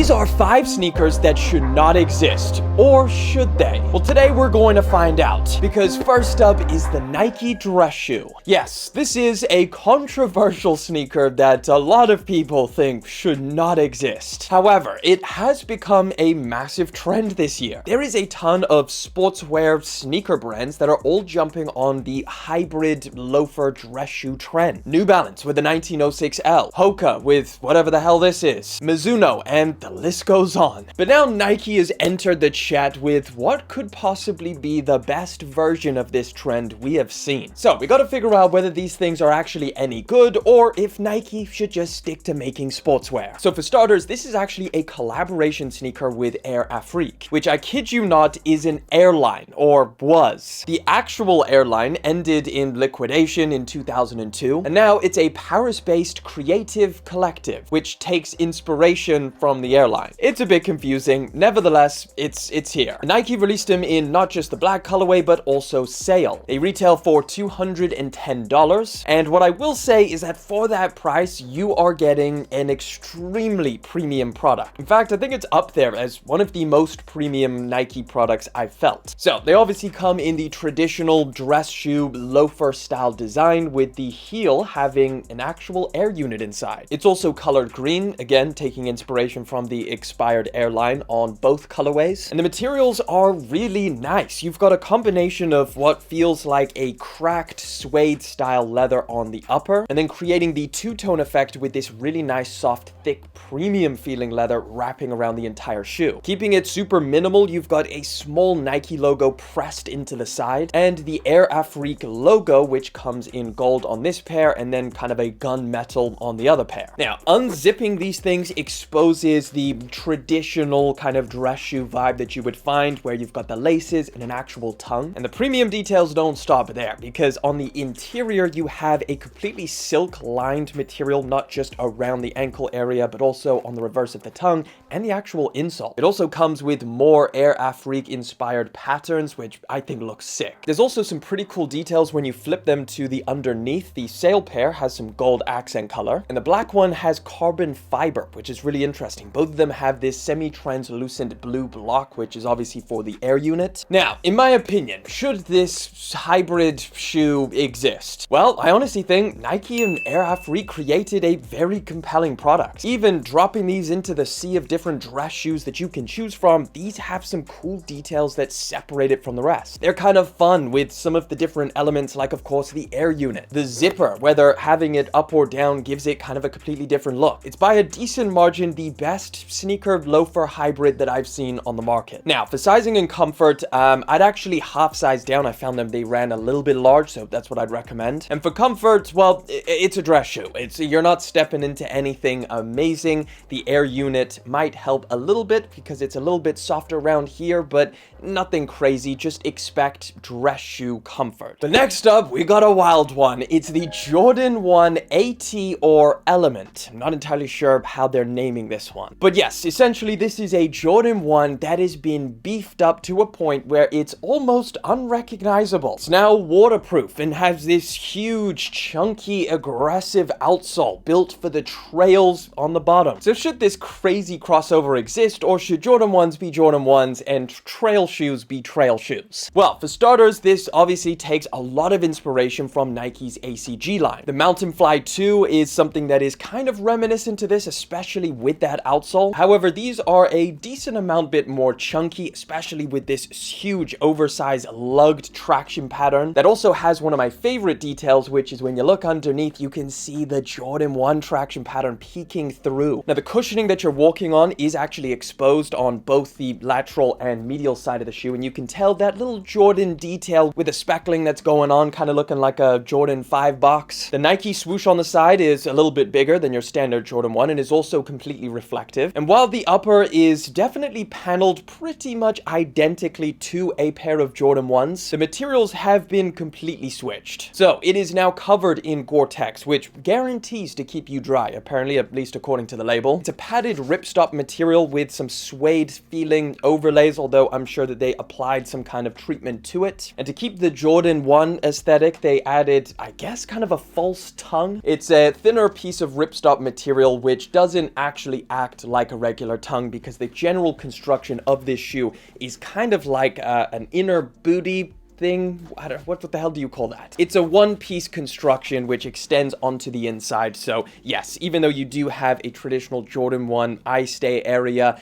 These are 5 sneakers that should not exist, or should they? Well, today we're going to find out, because first up is the Nike dress shoe. Yes, this is a controversial sneaker that a lot of people think should not exist. However, it has become a massive trend this year. There is a ton of sportswear sneaker brands that are all jumping on the hybrid loafer dress shoe trend. New Balance with the 1906L, Hoka with whatever the hell this is, Mizuno, and the list goes on. But now Nike has entered the chat with what could possibly be the best version of this trend we have seen. So we got to figure out whether these things are actually any good or if Nike should just stick to making sportswear. So for starters, this is actually a collaboration sneaker with Air Afrique, which I kid you not is an airline, or was. The actual airline ended in liquidation in 2002, and now it's a Paris-based creative collective, which takes inspiration from the airline. It's a bit confusing. Nevertheless, it's here. Nike released them in not just the black colorway, but also sail. They retail for $210. And what I will say is that for that price, you are getting an extremely premium product. In fact, I think it's up there as one of the most premium Nike products I've felt. So they obviously come in the traditional dress shoe loafer style design, with the heel having an actual air unit inside. It's also colored green, again, taking inspiration from the expired airline on both colorways. And the materials are really nice. You've got a combination of what feels like a cracked suede style leather on the upper, and then creating the two-tone effect with this really nice, soft, thick, premium feeling leather wrapping around the entire shoe. Keeping it super minimal, you've got a small Nike logo pressed into the side, and the Air Afrique logo, which comes in gold on this pair, and then kind of a gunmetal on the other pair. Now, unzipping these things exposes the traditional kind of dress shoe vibe that you would find, where you've got the laces and an actual tongue. And the premium details don't stop there, because on the interior you have a completely silk lined material, not just around the ankle area, but also on the reverse of the tongue and the actual insole. It also comes with more Air Afrique inspired patterns, which I think looks sick. There's also some pretty cool details when you flip them to the underneath. The sail pair has some gold accent color, and the black one has carbon fiber, which is really interesting. Both of them have this semi-translucent blue block, which is obviously for the air unit. Now, in my opinion, should this hybrid shoe exist? Well, I honestly think Nike and Air Afrique created a very compelling product. Even dropping these into the sea of different dress shoes that you can choose from, these have some cool details that separate it from the rest. They're kind of fun with some of the different elements, like of course the air unit. The zipper, whether having it up or down, gives it kind of a completely different look. It's by a decent margin the best sneaker loafer hybrid that I've seen on the market. Now, for sizing and comfort, I'd actually half size down. I found they ran a little bit large, so that's what I'd recommend. And for comfort, well, it's a dress shoe. You're not stepping into anything amazing. The air unit might help a little bit because it's a little bit softer around here, but nothing crazy. Just expect dress shoe comfort. But next up, we got a wild one. It's the Jordan 1 AT or Element. I'm not entirely sure how they're naming this one. But yes, essentially this is a Jordan 1 that has been beefed up to a point where it's almost unrecognizable. It's now waterproof and has this huge, chunky, aggressive outsole built for the trails on the bottom. So should this crazy crossover exist, or should Jordan 1s be Jordan 1s and trail shoes be trail shoes? Well, for starters, this obviously takes a lot of inspiration from Nike's ACG line. The Mountain Fly 2 is something that is kind of reminiscent to this, especially with that outsole. However, these are a decent amount bit more chunky, especially with this huge oversized lugged traction pattern that also has one of my favorite details, which is when you look underneath, you can see the Jordan 1 traction pattern peeking through. Now, the cushioning that you're walking on is actually exposed on both the lateral and medial side of the shoe, and you can tell that little Jordan detail with the speckling that's going on, kind of looking like a Jordan 5 box. The Nike swoosh on the side is a little bit bigger than your standard Jordan 1 and is also completely reflective. And while the upper is definitely paneled pretty much identically to a pair of Jordan 1s, the materials have been completely switched. So it is now covered in Gore-Tex, which guarantees to keep you dry, apparently, at least according to the label. It's a padded ripstop material with some suede feeling overlays, although I'm sure that they applied some kind of treatment to it. And to keep the Jordan 1 aesthetic, they added, I guess, kind of a false tongue. It's a thinner piece of ripstop material which doesn't actually act like a regular tongue because the general construction of this shoe is kind of like an inner booty thing. What the hell do you call that? It's a one-piece construction which extends onto the inside. So yes, even though you do have a traditional Jordan 1 eye stay area,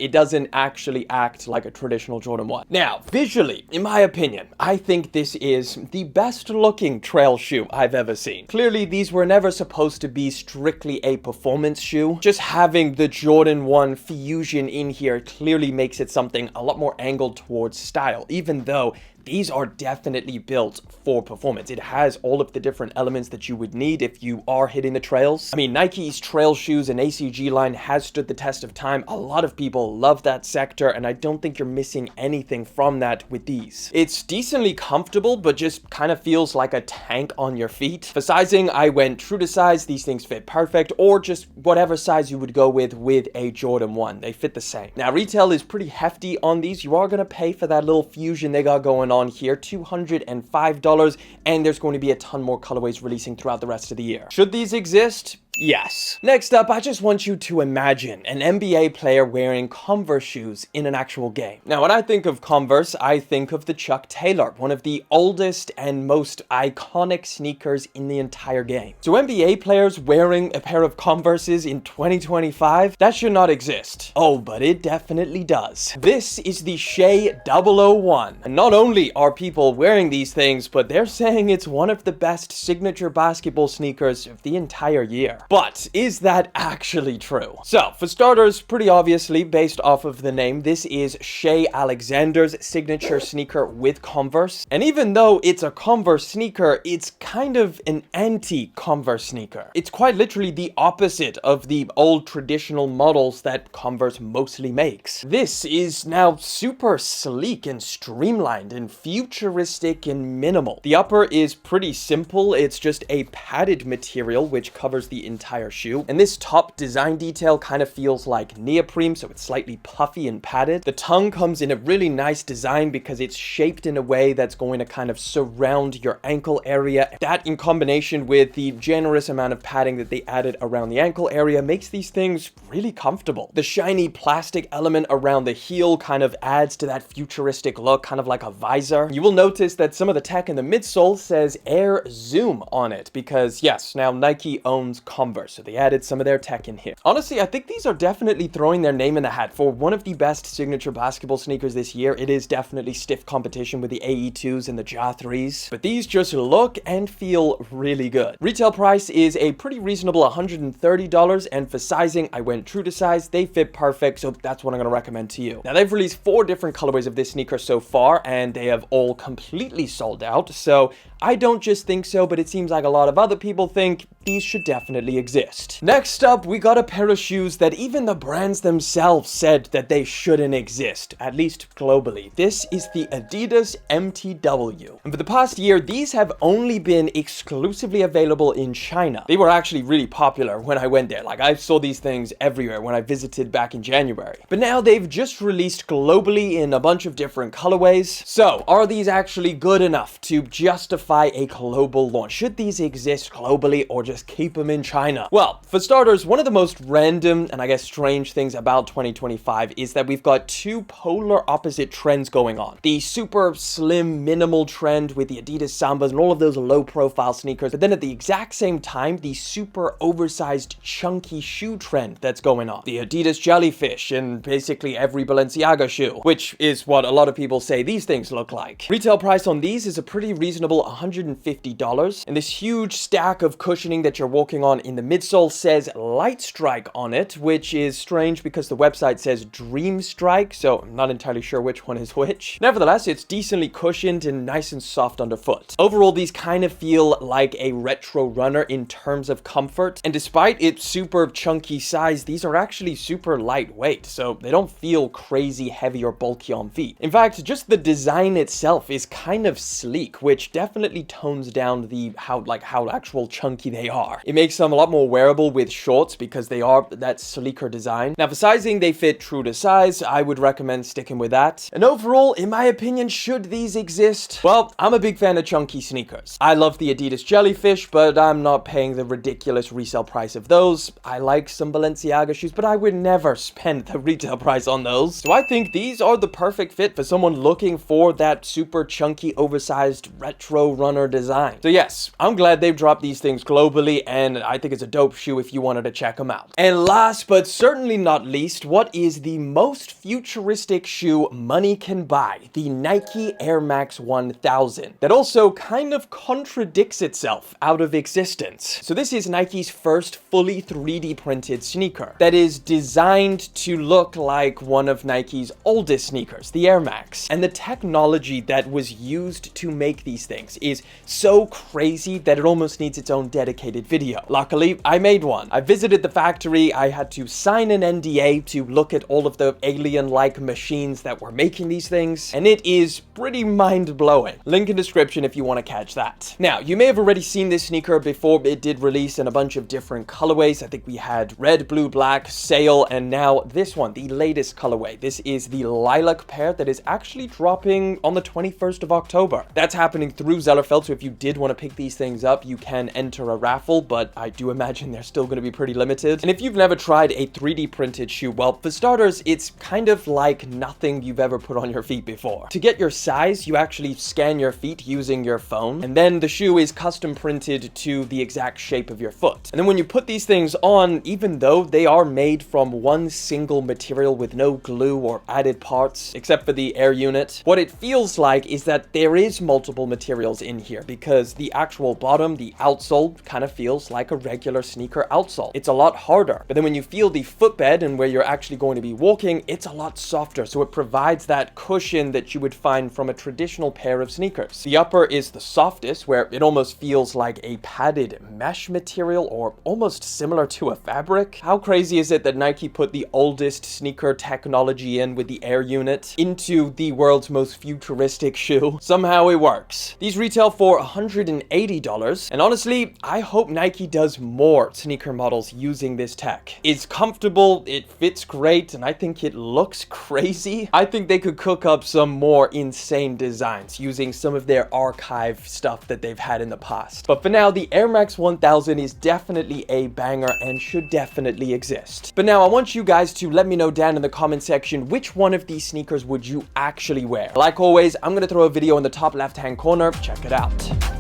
it doesn't actually act like a traditional Jordan 1. Now, visually, in my opinion, I think this is the best looking trail shoe I've ever seen. Clearly, these were never supposed to be strictly a performance shoe. Just having the Jordan 1 fusion in here clearly makes it something a lot more angled towards style, even though these are definitely built for performance. It has all of the different elements that you would need if you are hitting the trails. I mean, Nike's trail shoes and ACG line has stood the test of time. A lot of people love that sector, and I don't think you're missing anything from that with these. It's decently comfortable, but just kind of feels like a tank on your feet. For sizing, I went true to size. These things fit perfect, or just whatever size you would go with a Jordan 1. They fit the same. Now, retail is pretty hefty on these. You are going to pay for that little fusion they got going on here, $205, and there's going to be a ton more colorways releasing throughout the rest of the year. Should these exist? Yes. Next up, I just want you to imagine an NBA player wearing Converse shoes in an actual game. Now, when I think of Converse, I think of the Chuck Taylor, one of the oldest and most iconic sneakers in the entire game. So NBA players wearing a pair of Converses in 2025? That should not exist. Oh, but it definitely does. This is the Shai 001. And not only are people wearing these things, but they're saying it's one of the best signature basketball sneakers of the entire year. But is that actually true? So, for starters, pretty obviously, based off of the name, this is gilgeous-alexander's signature sneaker with Converse. And even though it's a Converse sneaker, it's kind of an anti-Converse sneaker. It's quite literally the opposite of the old traditional models that Converse mostly makes. This is now super sleek and streamlined and futuristic and minimal. The upper is pretty simple. It's just a padded material which covers the entire shoe, and this top design detail kind of feels like neoprene, so it's slightly puffy and padded. The tongue comes in a really nice design because it's shaped in a way that's going to kind of surround your ankle area. That, in combination with the generous amount of padding that they added around the ankle area, makes these things really comfortable. The shiny plastic element around the heel kind of adds to that futuristic look, kind of like a visor. You will notice that some of the tech in the midsole says Air Zoom on it because, yes, now Nike owns Converse, so they added some of their tech in here. Honestly, I think these are definitely throwing their name in the hat for one of the best signature basketball sneakers this year. It is definitely stiff competition with the AE2s and the Ja 3s, but these just look and feel really good. Retail price is a pretty reasonable $130, and for sizing, I went true to size. They fit perfect, so that's what I'm going to recommend to you. Now, they've released 4 different colorways of this sneaker so far, and they have all completely sold out, so I don't just think so, but it seems like a lot of other people think these should definitely exist. Next up, we got a pair of shoes that even the brands themselves said that they shouldn't exist, at least globally. This is the Adidas MTW. And for the past year, these have only been exclusively available in China. They were actually really popular when I went there. Like, I saw these things everywhere when I visited back in January. But now they've just released globally in a bunch of different colorways. So, are these actually good enough to justify a global launch? Should these exist globally or just keep them in China? Well, for starters, one of the most random and I guess strange things about 2025 is that we've got 2 polar opposite trends going on. The super slim minimal trend with the Adidas Sambas and all of those low profile sneakers, but then at the exact same time, the super oversized chunky shoe trend that's going on. The Adidas Jellyfish and basically every Balenciaga shoe, which is what a lot of people say these things look like. Retail price on these is a pretty reasonable $150, and this huge stack of cushioning that you're walking on in the midsole says Light Strike on it, which is strange because the website says Dream Strike, so I'm not entirely sure which one is which. Nevertheless, it's decently cushioned and nice and soft underfoot. Overall, these kind of feel like a retro runner in terms of comfort, and despite its super chunky size, these are actually super lightweight, so they don't feel crazy heavy or bulky on feet. In fact, just the design itself is kind of sleek, which definitely definitely tones down the how actual chunky they are. It makes them a lot more wearable with shorts because they are that sleeker design. Now for sizing, they fit true to size. I would recommend sticking with that. And overall, in my opinion, should these exist? Well, I'm a big fan of chunky sneakers. I love the Adidas Jellyfish, but I'm not paying the ridiculous resale price of those. I like some Balenciaga shoes, but I would never spend the retail price on those. So I think these are the perfect fit for someone looking for that super chunky, oversized retro runner design. So yes, I'm glad they've dropped these things globally, and I think it's a dope shoe if you wanted to check them out. And last but certainly not least, what is the most futuristic shoe money can buy? The Nike Air Max 1000. That also kind of contradicts itself out of existence. So this is Nike's first fully 3D printed sneaker that is designed to look like one of Nike's oldest sneakers, the Air Max. And the technology that was used to make these things is so crazy that it almost needs its own dedicated video. Luckily, I made one. I visited the factory. I had to sign an NDA to look at all of the alien-like machines that were making these things, and it is pretty mind-blowing. Link in description if you want to catch that. Now, you may have already seen this sneaker before. It did release in a bunch of different colorways. I think we had red, blue, black, sail, and now this one, the latest colorway. This is the lilac pair that is actually dropping on the 21st of October. That's happening through Zellerfeld, so if you did want to pick these things up, you can enter a raffle, but I do imagine they're still going to be pretty limited. And if you've never tried a 3D printed shoe, well, for starters, it's kind of like nothing you've ever put on your feet before. To get your size, you actually scan your feet using your phone, and then the shoe is custom printed to the exact shape of your foot. And then when you put these things on, even though they are made from one single material with no glue or added parts, except for the air unit, what it feels like is that there is multiple materials in here, because the actual bottom, the outsole, kind of feels like a regular sneaker outsole. It's a lot harder, but then when you feel the footbed and where you're actually going to be walking, it's a lot softer, so it provides that cushion that you would find from a traditional pair of sneakers. The upper is the softest, where it almost feels like a padded mesh material or almost similar to a fabric. How crazy is it that Nike put the oldest sneaker technology in with the air unit into the world's most futuristic shoe? Somehow it works. These retail for $180, and honestly, I hope Nike does more sneaker models using this tech. It's comfortable, it fits great, and I think it looks crazy. I think they could cook up some more insane designs using some of their archive stuff that they've had in the past. But for now, the Air Max 1000 is definitely a banger and should definitely exist. But now I want you guys to let me know down in the comment section which one of these sneakers would you actually wear. Like always, I'm gonna throw a video in the top left-hand corner. Check it out.